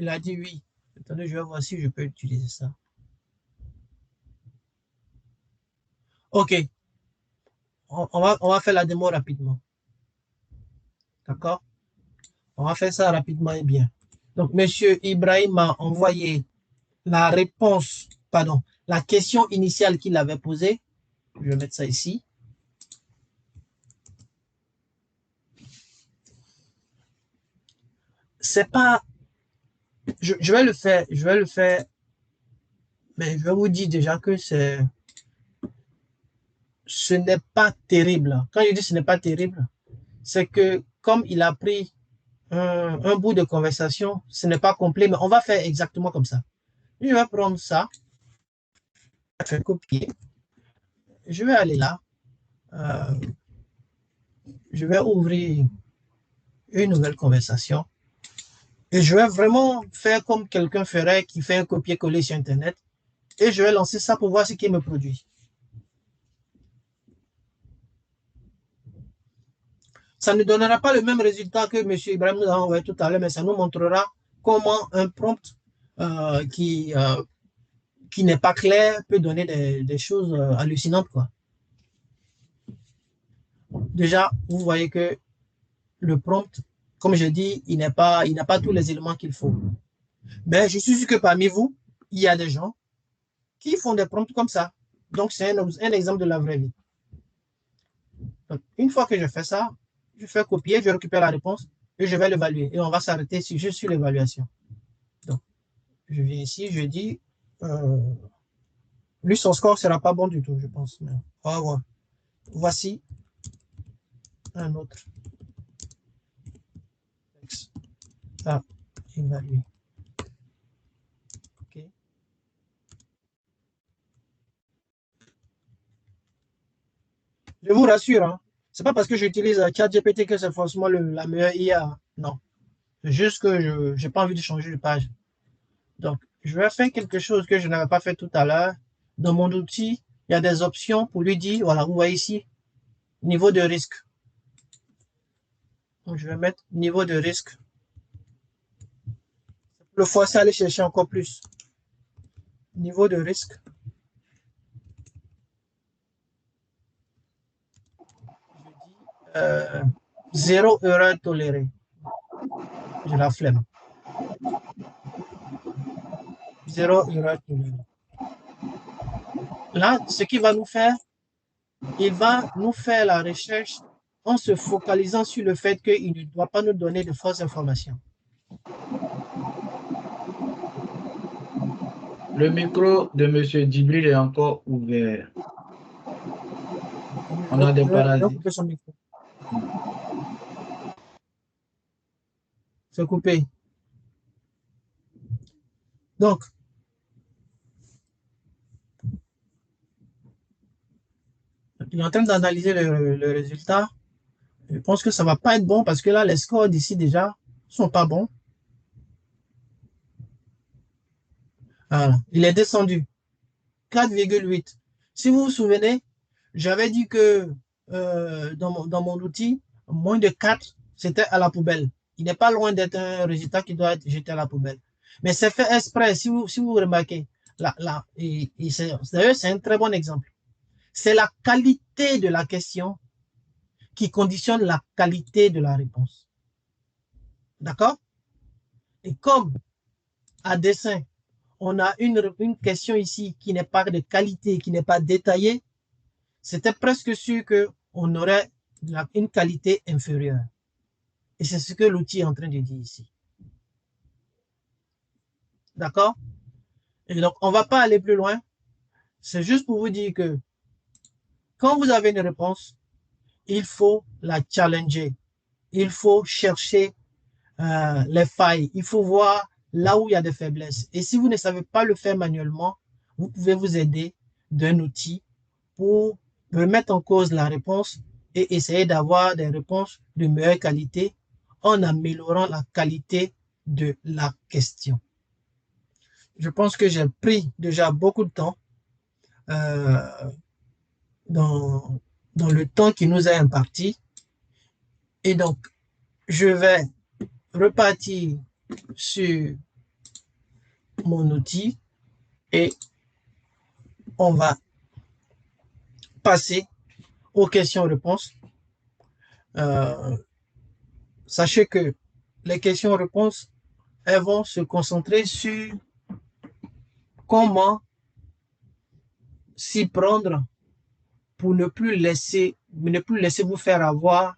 Il a dit oui. Attendez, je vais voir si je peux utiliser ça. OK. On va faire la démo rapidement. D'accord? On va faire ça rapidement et bien. Donc, Monsieur Ibrahim m'a envoyé la réponse, pardon, la question initiale qu'il avait posée. Je vais mettre ça ici. C'est pas, je vais le faire, mais je vais vous dire déjà que ce n'est pas terrible. Quand je dis ce n'est pas terrible, c'est que comme il a pris un bout de conversation, ce n'est pas complet, mais on va faire exactement comme ça. Je vais prendre ça, je vais copier, je vais aller là, euh, je vais ouvrir une nouvelle conversation et je vais vraiment faire comme quelqu'un ferait qui fait un copier-coller sur Internet et je vais lancer ça pour voir ce qui me produit. Ça ne donnera pas le même résultat que M. Ibrahim nous a envoyé tout à l'heure, mais ça nous montrera comment un prompt qui n'est pas clair peut donner des choses hallucinantes, quoi. Déjà, vous voyez que le prompt, comme je dis, il n'a pas tous les éléments qu'il faut. Mais je suis sûr que parmi vous, il y a des gens qui font des prompts comme ça. Donc, c'est un exemple de la vraie vie. Donc, une fois que je fais ça, je fais copier, je récupère la réponse et je vais l'évaluer. Et on va s'arrêter juste sur l'évaluation. Donc, je viens ici, je dis, lui, son score ne sera pas bon du tout, je pense. Mais on va voir. Voici un autre texte à évaluer. OK. Je vous rassure, hein, ce n'est pas parce que j'utilise ChatGPT que c'est forcément la meilleure IA. Non. C'est juste que je n'ai pas envie de changer de page. Donc, je vais faire quelque chose que je n'avais pas fait tout à l'heure. Dans mon outil, il y a des options pour lui dire, voilà, vous voyez ici, niveau de risque. Donc, je vais mettre niveau de risque. Le forcer à aller chercher encore plus. Niveau de risque. Je dis 0 erreur tolérée. J'ai la flemme. 0 erreur tolérée. Là, ce qu'il va nous faire, il va nous faire la recherche en se focalisant sur le fait qu'il ne doit pas nous donner de fausses informations. Le micro de M. Djibril est encore ouvert. On a des Je vais parasites. couper son micro. C'est coupé. Donc, il est en train d'analyser le résultat. Je pense que ça ne va pas être bon parce que là, les scores d'ici déjà ne sont pas bons. Voilà. Il est descendu. 4,8. Si vous vous souvenez, j'avais dit que dans mon outil, moins de 4, c'était à la poubelle. Il n'est pas loin d'être un résultat qui doit être jeté à la poubelle. Mais c'est fait exprès, si vous remarquez. Là, d'ailleurs, c'est un très bon exemple. C'est la qualité de la question qui conditionne la qualité de la réponse. D'accord? Et comme à dessein, on a une question ici qui n'est pas de qualité, qui n'est pas détaillée, c'était presque sûr qu'on aurait une qualité inférieure. Et c'est ce que l'outil est en train de dire ici. D'accord? Et donc, on ne va pas aller plus loin. C'est juste pour vous dire que quand vous avez une réponse, il faut la challenger. Il faut chercher les failles. Il faut voir là où il y a des faiblesses. Et si vous ne savez pas le faire manuellement, vous pouvez vous aider d'un outil pour remettre en cause la réponse et essayer d'avoir des réponses de meilleure qualité en améliorant la qualité de la question. Je pense que j'ai pris déjà beaucoup de temps euh, dans, dans le temps qui nous est imparti. Et donc, je vais repartir sur mon outil et on va passer aux questions-réponses. Sachez que les questions-réponses, elles vont se concentrer sur comment s'y prendre pour ne plus laisser vous faire avoir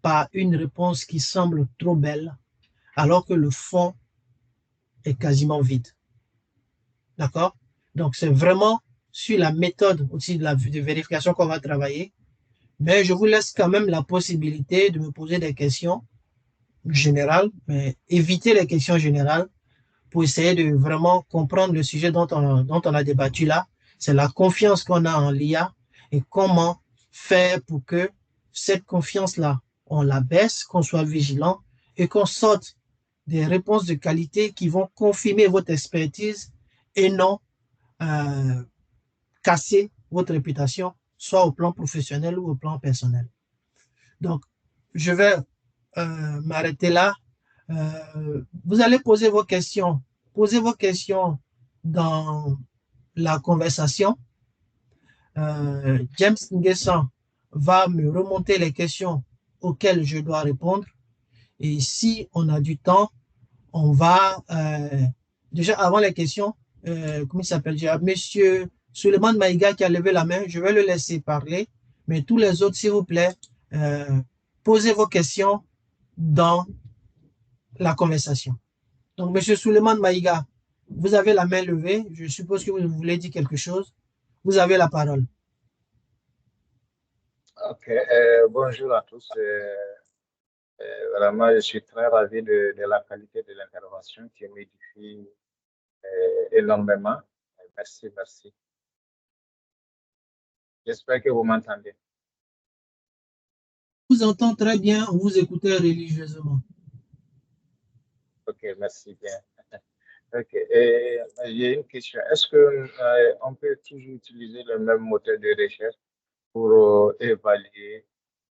par une réponse qui semble trop belle, alors que le fond est quasiment vide. D'accord? Donc, c'est vraiment sur la méthode aussi de vérification qu'on va travailler. Mais je vous laisse quand même la possibilité de me poser des questions générales, mais éviter les questions générales pour essayer de vraiment comprendre le sujet dont on a débattu là. C'est la confiance qu'on a en l'IA et comment faire pour que cette confiance-là, on la baisse, qu'on soit vigilant et qu'on sorte des réponses de qualité qui vont confirmer votre expertise et non casser votre réputation, soit au plan professionnel ou au plan personnel. Donc, je vais m'arrêter là. Vous allez poser vos questions. Posez vos questions dans la conversation. James Nguessan va me remonter les questions auxquelles je dois répondre. Et si on a du temps, on va déjà avant les questions, comment il s'appelle déjà, Monsieur Suleiman Maïga qui a levé la main, je vais le laisser parler. Mais tous les autres, s'il vous plaît, posez vos questions dans la conversation. Donc, Monsieur Suleiman Maïga, vous avez la main levée. Je suppose que vous voulez dire quelque chose. Vous avez la parole. Ok, bonjour à tous. Vraiment, je suis très ravi de la qualité de l'intervention qui m'édifie énormément. Merci, merci. J'espère que vous m'entendez. Je vous entends très bien, vous écoutez religieusement. Ok, merci bien. Ok, j'ai une question. Est-ce que on peut toujours utiliser le même moteur de recherche pour évaluer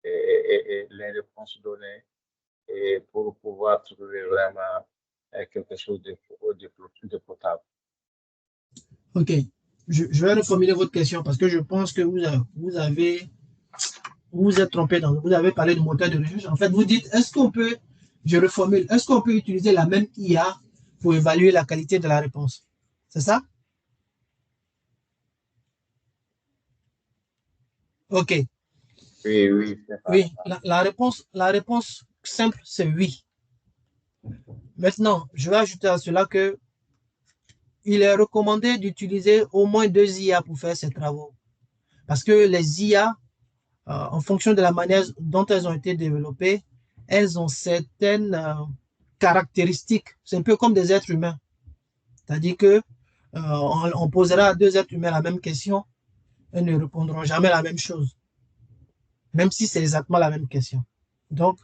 les réponses données et pour pouvoir trouver vraiment quelque chose de potable? Ok, je vais reformuler votre question parce que je pense que vous vous êtes trompé vous avez parlé de moteur de recherche. En fait, vous dites, je reformule, est-ce qu'on peut utiliser la même IA pour évaluer la qualité de la réponse? C'est ça? Ok, Oui, oui, c'est ça. oui, la réponse simple, c'est oui. Maintenant, je vais ajouter à cela que il est recommandé d'utiliser au moins 2 IA pour faire ces travaux. Parce que les IA, en fonction de la manière dont elles ont été développées, elles ont certaines caractéristiques. C'est un peu comme des êtres humains. C'est-à-dire que on posera à 2 êtres humains la même question, elles ne répondront jamais la même chose, même si c'est exactement la même question. Donc,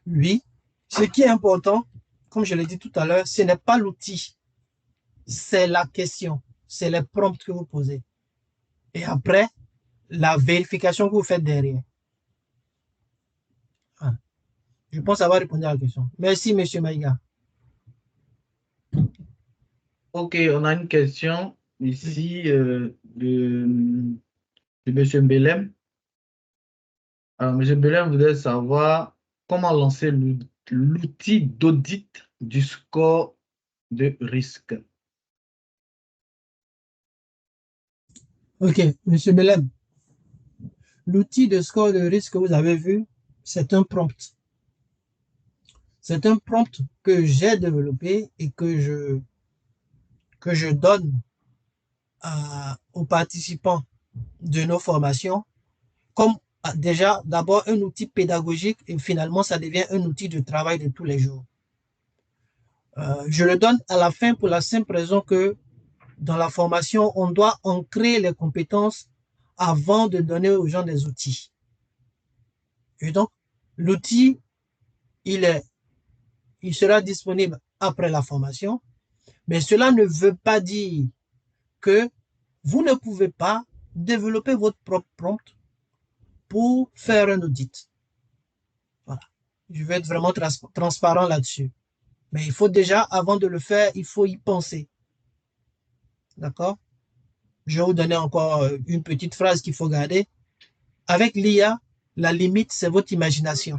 oui, ce qui est important, comme je l'ai dit tout à l'heure, ce n'est pas l'outil, c'est la question, c'est les prompts que vous posez. Et après, la vérification que vous faites derrière. Voilà. Je pense avoir répondu à la question. Merci, Monsieur Maïga. Ok, on a une question ici de M. Belem. Alors, M. Belem voudrait savoir comment lancer l'outil d'audit du score de risque. Ok, Monsieur Belem. L'outil de score de risque que vous avez vu, c'est un prompt. C'est un prompt que j'ai développé et que je donne aux participants de nos formations comme déjà d'abord un outil pédagogique et finalement ça devient un outil de travail de tous les jours. Je le donne à la fin pour la simple raison que dans la formation, on doit ancrer les compétences avant de donner aux gens des outils. Et donc, l'outil, il sera disponible après la formation, mais cela ne veut pas dire que vous ne pouvez pas développer votre propre prompt pour faire un audit. Voilà. Je vais être vraiment transparent là-dessus. Mais il faut déjà, avant de le faire, il faut y penser. D'accord? Je vais vous donner encore une petite phrase qu'il faut garder. Avec l'IA, la limite, c'est votre imagination.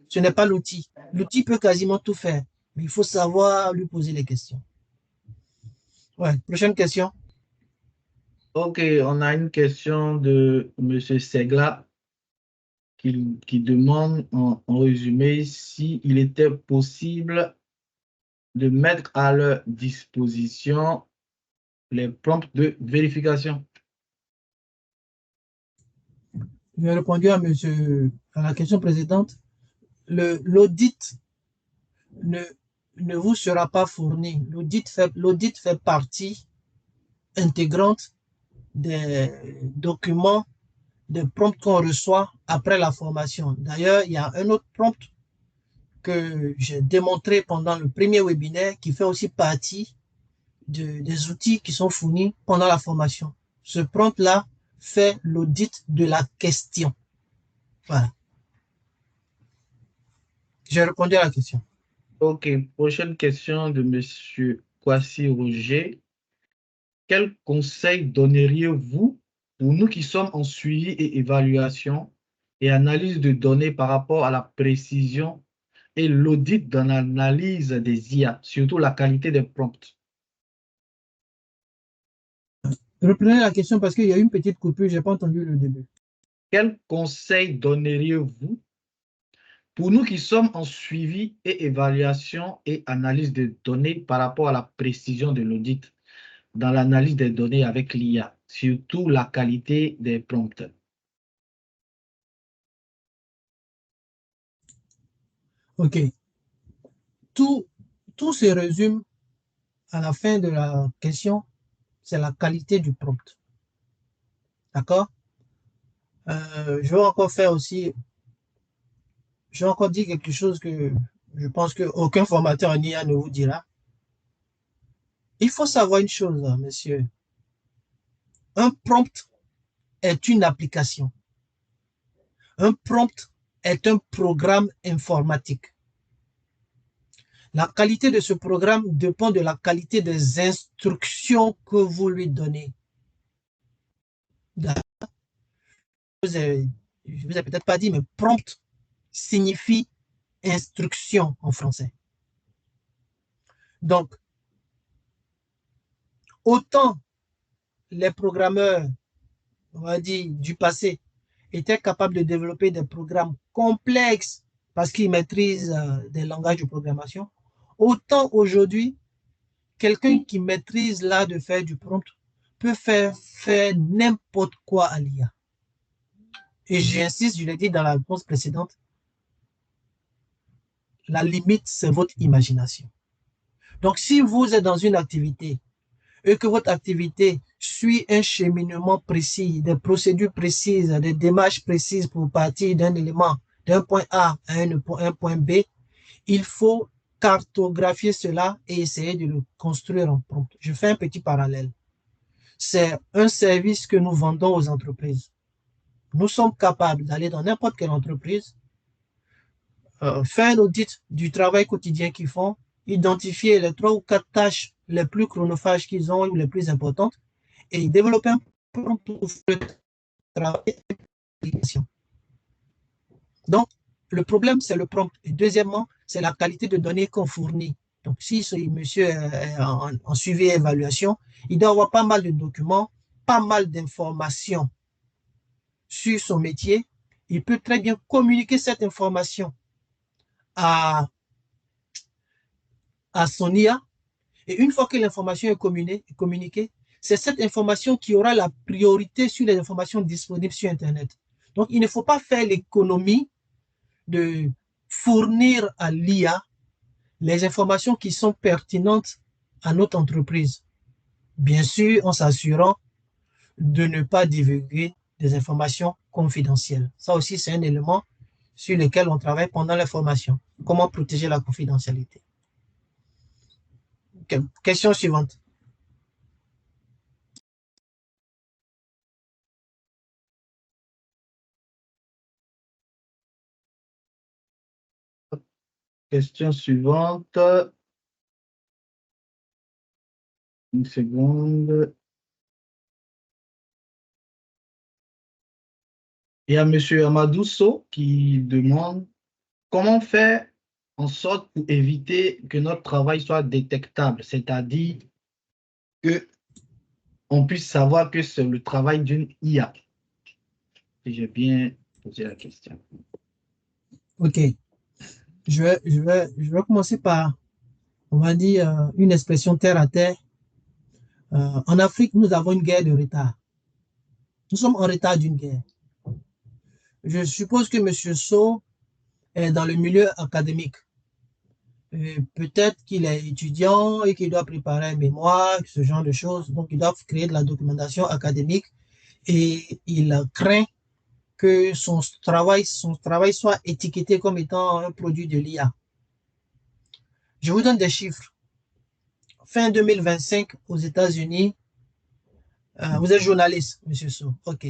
Ce n'est pas l'outil. L'outil peut quasiment tout faire, mais il faut savoir lui poser les questions. Ouais, prochaine question. Ok, on a une question de M. Segla qui demande en résumé s'il était possible de mettre à leur disposition les prompts de vérification. J'ai répondu à la question précédente. L'audit ne, ne vous sera pas fourni. L'audit fait partie intégrante des documents, des prompts qu'on reçoit après la formation. D'ailleurs, il y a un autre prompt que j'ai démontré pendant le premier webinaire qui fait aussi partie des outils qui sont fournis pendant la formation. Ce prompt-là fait l'audit de la question. Voilà. J'ai répondu à la question. Ok, prochaine question de M. Kwasi Roger. Quel conseil donneriez-vous pour nous qui sommes en suivi et évaluation et analyse de données par rapport à la précision et l'audit dans l'analyse des IA, surtout la qualité des prompts? Reprenez la question parce qu'il y a eu une petite coupure, je n'ai pas entendu le début. Quel conseil donneriez-vous pour nous qui sommes en suivi et évaluation et analyse de données par rapport à la précision de l'audit dans l'analyse des données avec l'IA, surtout la qualité des prompts? OK. Tout, tout se résume à la fin de la question, c'est la qualité du prompt. D'accord? Je vais encore faire aussi, je vais encore dire quelque chose que je pense qu'aucun formateur en IA ne vous dira. Il faut savoir une chose, monsieur. Un prompt est une application. Un prompt est un programme informatique. La qualité de ce programme dépend de la qualité des instructions que vous lui donnez. Je ne vous ai peut-être pas dit, mais prompt signifie instruction en français. Donc, autant les programmeurs, on va dire, du passé étaient capables de développer des programmes complexes parce qu'ils maîtrisent des langages de programmation, autant aujourd'hui, quelqu'un qui maîtrise l'art de faire du prompt peut faire n'importe quoi à l'IA. Et j'insiste, je l'ai dit dans la réponse précédente, la limite, c'est votre imagination. Donc, si vous êtes dans une activité et que votre activité suit un cheminement précis, des procédures précises, des démarches précises pour partir d'un élément, d'un point A à un point B, il faut cartographier cela et essayer de le construire en prompt. Je fais un petit parallèle. C'est un service que nous vendons aux entreprises. Nous sommes capables d'aller dans n'importe quelle entreprise, faire un audit du travail quotidien qu'ils font, identifier les 3 ou 4 tâches les plus chronophages qu'ils ont ou les plus importantes et développer un prompt pour le travail. Donc, le problème, c'est le prompt. Et deuxièmement, c'est la qualité de données qu'on fournit. Donc, si ce monsieur est en suivi et évaluation, il doit avoir pas mal de documents, pas mal d'informations sur son métier. Il peut très bien communiquer cette information à, à son IA. Et une fois que l'information est communiquée, c'est cette information qui aura la priorité sur les informations disponibles sur Internet. Donc, il ne faut pas faire l'économie de fournir à l'IA les informations qui sont pertinentes à notre entreprise. Bien sûr, en s'assurant de ne pas divulguer des informations confidentielles. Ça aussi, c'est un élément sur lequel on travaille pendant la formation. Comment protéger la confidentialité? Question suivante. Question suivante. Une seconde. Il y a M. Amadou Sow qui demande comment faire en sorte pour éviter que notre travail soit détectable, c'est-à-dire qu'on puisse savoir que c'est le travail d'une IA. Si j'ai bien posé la question. OK. Je vais commencer par, on va dire, une expression terre à terre. En Afrique, nous avons une guerre de retard. Nous sommes en retard d'une guerre. Je suppose que M. Sow est dans le milieu académique. Peut-être qu'il est étudiant et qu'il doit préparer un mémoire, ce genre de choses. Donc, il doit créer de la documentation académique et il craint que son travail soit étiqueté comme étant un produit de l'IA. Je vous donne des chiffres. Fin 2025 aux États-Unis, vous êtes journaliste, M. Sow. OK.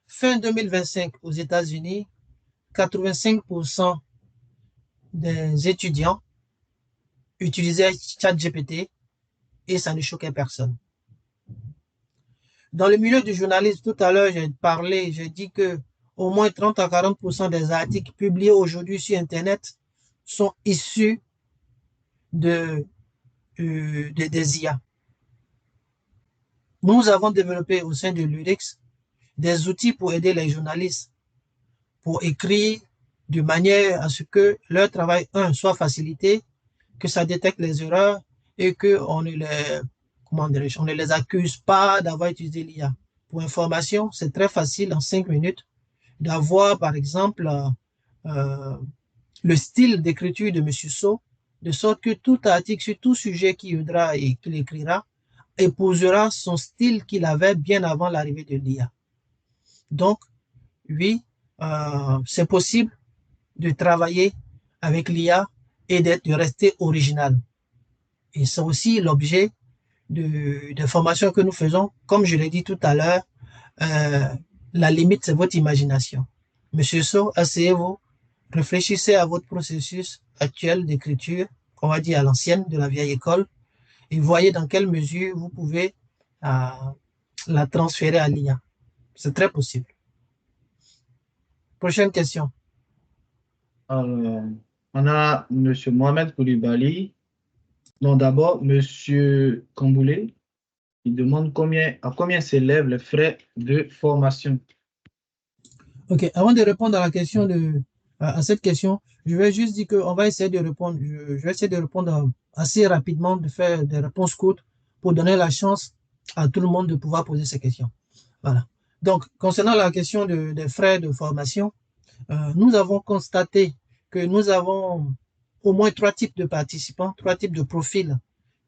Fin 2025 aux États-Unis, 85% des étudiants utilisaient ChatGPT et ça ne choquait personne. Dans le milieu du journalisme, tout à l'heure, j'ai dit que au moins 30 à 40% des articles publiés aujourd'hui sur Internet sont issus des IA. Nous avons développé au sein de l'URIX des outils pour aider les journalistes pour écrire de manière à ce que leur travail, soit facilité, que ça détecte les erreurs et qu'on ne les accuse pas d'avoir utilisé l'IA. Pour information, c'est très facile en 5 minutes d'avoir, par exemple, le style d'écriture de M. Sow, de sorte que tout article sur tout sujet qu'il voudra et qu'il écrira épousera son style qu'il avait bien avant l'arrivée de l'IA. Donc, oui, c'est possible de travailler avec l'IA et de rester original. Et c'est aussi l'objet de formations que nous faisons. Comme je l'ai dit tout à l'heure, la limite, c'est votre imagination. Monsieur Sow, asseyez-vous, réfléchissez à votre processus actuel d'écriture, on va dire à l'ancienne, de la vieille école, et voyez dans quelle mesure vous pouvez la transférer à l'IA. C'est très possible. Prochaine question. Alors, on a M. Mohamed Koulibaly. Donc d'abord, M. Kamboulé, il demande à combien s'élèvent les frais de formation. OK. Avant de répondre à cette question, je vais juste dire qu'on va essayer de répondre. Je vais essayer de répondre assez rapidement, de faire des réponses courtes pour donner la chance à tout le monde de pouvoir poser ces questions. Voilà. Donc, concernant la question des frais de formation, nous avons constaté que nous avons au moins 3 types de participants, 3 types de profils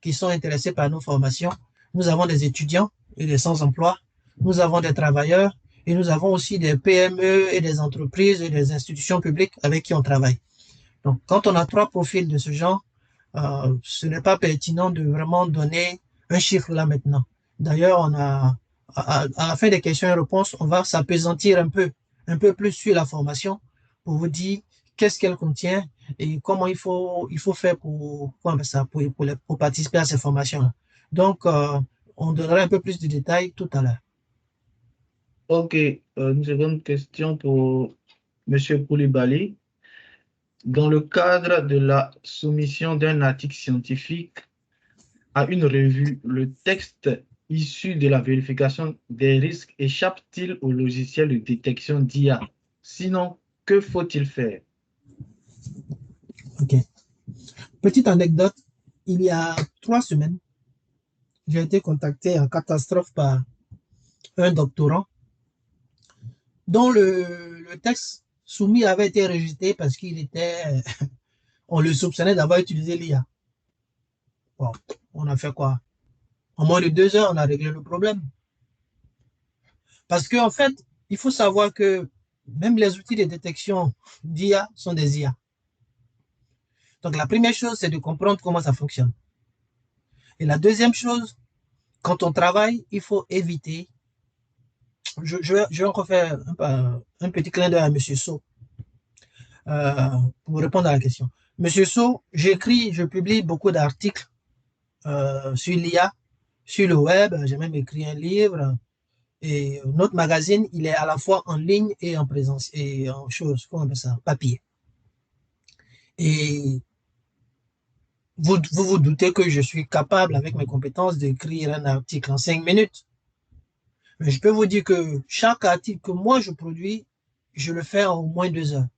qui sont intéressés par nos formations. Nous avons des étudiants et des sans-emploi. Nous avons des travailleurs et nous avons aussi des PME et des entreprises et des institutions publiques avec qui on travaille. Donc, quand on a 3 profils de ce genre, ce n'est pas pertinent de vraiment donner un chiffre là maintenant. D'ailleurs, à la fin des questions et réponses, on va s'appesantir un peu plus sur la formation pour vous dire qu'est-ce qu'elle contient et comment il faut faire pour participer à ces formations-là. Donc, on donnera un peu plus de détails tout à l'heure. OK, une seconde question pour M. Koulibaly. Dans le cadre de la soumission d'un article scientifique à une revue, le texte issu de la vérification des risques échappe-t-il au logiciel de détection d'IA? Sinon, que faut-il faire? OK. Petite anecdote, il y a 3 semaines, j'ai été contacté en catastrophe par un doctorant dont le texte soumis avait été rejeté parce on le soupçonnait d'avoir utilisé l'IA. Bon, on a fait quoi? En moins de 2 heures, on a réglé le problème. Parce qu'en fait, il faut savoir que même les outils de détection d'IA sont des IA. Donc la première chose, c'est de comprendre comment ça fonctionne. Et la deuxième chose, quand on travaille, il faut éviter. Je vais encore faire un petit clin d'œil à M. Sow pour répondre à la question. M. Sow, je publie beaucoup d'articles sur l'IA sur le web, j'ai même écrit un livre. Et notre magazine, il est à la fois en ligne et en présence, et en chose, comment on appelle ça, papier. Et vous doutez que je suis capable, avec mes compétences, d'écrire un article en 5 minutes. Mais je peux vous dire que chaque article que moi je produis, je le fais en au moins 2 heures.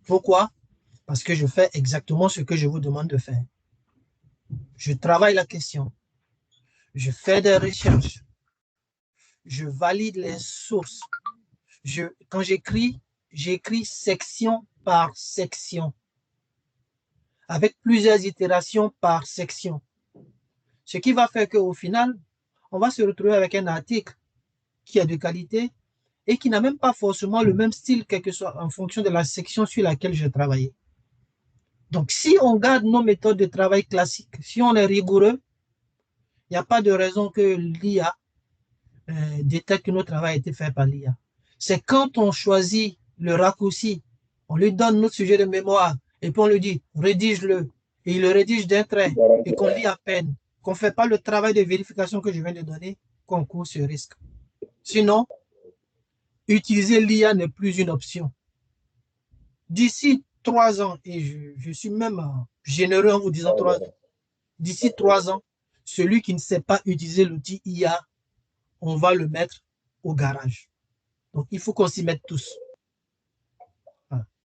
Pourquoi? Parce que je fais exactement ce que je vous demande de faire. Je travaille la question, je fais des recherches, je valide les sources. Quand j'écris section par section, avec plusieurs itérations par section. Ce qui va faire qu'au final, on va se retrouver avec un article qui est de qualité et qui n'a même pas forcément le même style, quel que soit en fonction de la section sur laquelle je travaille. Donc, si on garde nos méthodes de travail classiques, si on est rigoureux, il n'y a pas de raison que l'IA détecte que notre travail a été fait par l'IA. C'est quand on choisit le raccourci, on lui donne notre sujet de mémoire et puis on lui dit rédige-le et il le rédige d'un trait et qu'on lit à peine, qu'on ne fait pas le travail de vérification que je viens de donner, qu'on court ce risque. Sinon, utiliser l'IA n'est plus une option. D'ici 3 ans, et je suis même généreux en vous disant 3 ans, d'ici 3 ans, celui qui ne sait pas utiliser l'outil IA, on va le mettre au garage. Donc, il faut qu'on s'y mette tous.